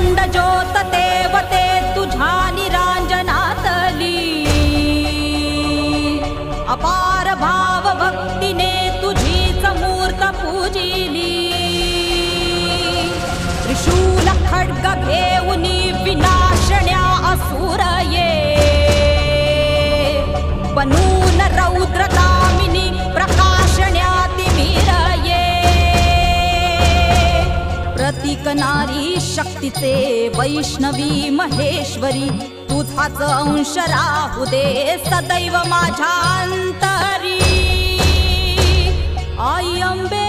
अखंड ज्योत देवते तुझ्या निरांजनातली अपार भाव भक्तीने तुझीच मूर्त पूजिली त्रिशूल खड्ग घेऊनी विनाशण्या असुर ये बनून रौद्रकामिनी प्रकाशण्या तिमिर ये प्रतीक नारी शक्तीचे वैष्णवी महेश्वरी तुझाच अंश राहू दे सदैव माझ्या अंतरी आई अंबे